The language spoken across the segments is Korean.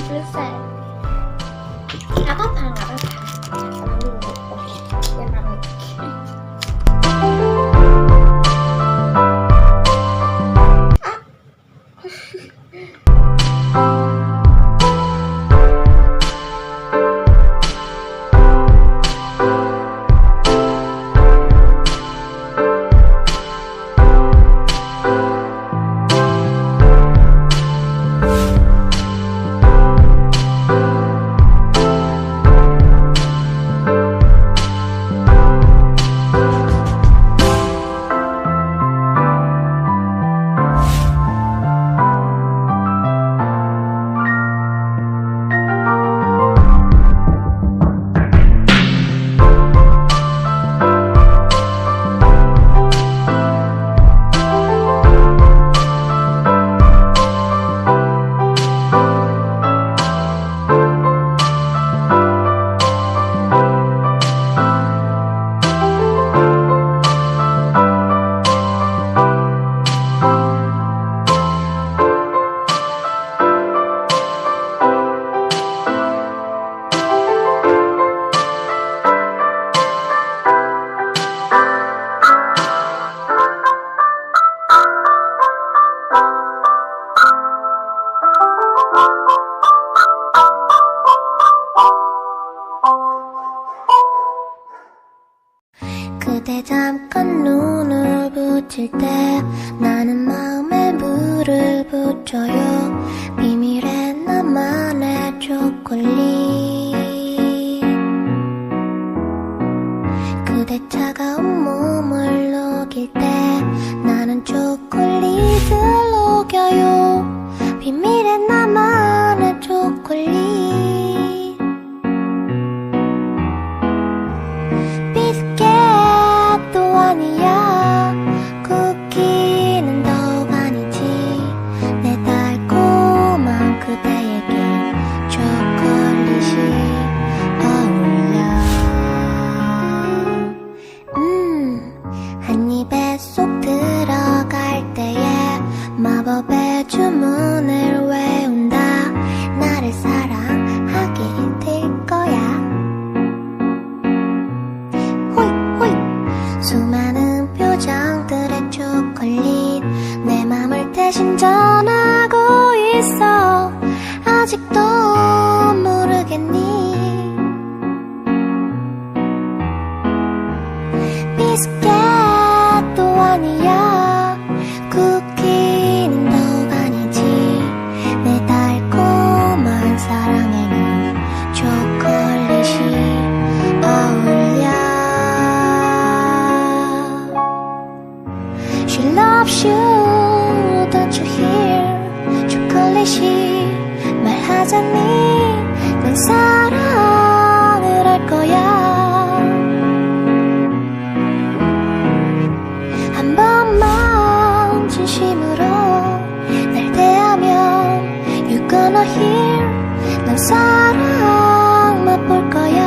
percent. Gak apa-apa, gak apa-apa. Tenang dulu, oke. Biar ramai. 그대 잠깐 눈을 붙일 때 나는 마음에 물을 붙여요. 비밀의 나만의 초콜릿. 그대 차가운 몸을 녹일 때 나는 초콜릿을 녹여요. 비밀의 나만의 초콜릿. 비스켓도 아니야. 쿠키는 더욱 아니지. 내 달콤한 그대에게 초콜릿이 어울려. 한 입에 쏙 들어갈 때에 마법의 주문을 외운다. 나를 사랑하게 될 거야. 수많은 표정들의 초콜릿 내 맘을 대신 전하고 있어. 아직도 모르겠니? 비스켓도 아니야. 쿠키는 더욱 아니지. 내 달콤한 사랑에는 초콜릿이 어울려. She loves you, don't you hear? 초콜릿이 말하자니 넌 사랑을 할 거야. 한 번만 진심으로 날 대하면 You're gonna hear. 넌 사랑 맛볼 거야.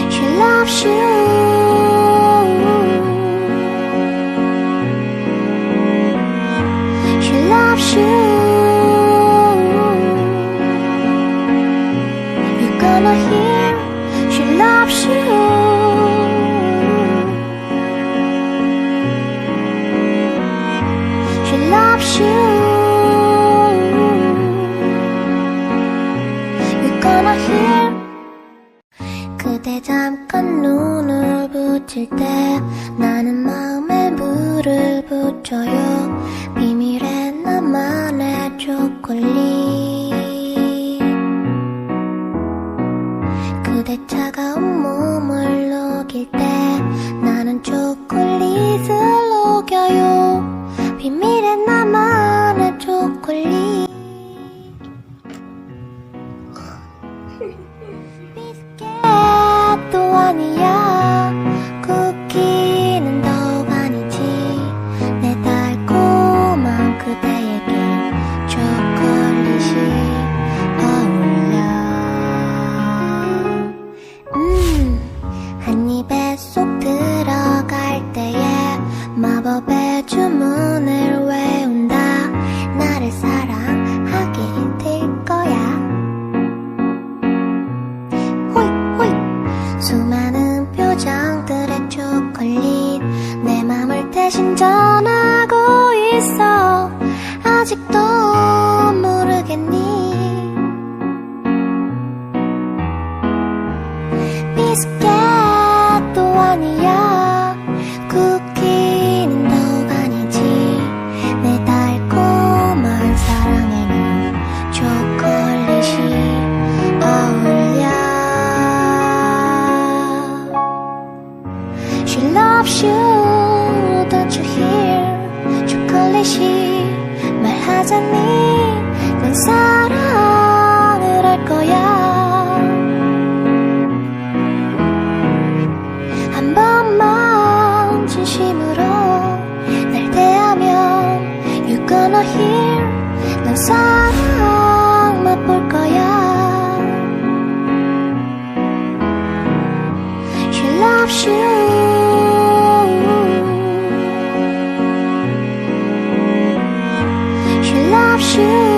She loves you. She loves you. 모르겠니 비스켓도 아니야 쿠키는 더욱 아니지 내 달콤한 사랑에는 초콜릿이 어울려 She loves you don't you hear 초콜릿이 말하자니 넌 사랑을 할 거야 한 번만 진심으로 날 대하면 You're gonna hear 넌 사랑 맛볼 거야 She loves you She loves you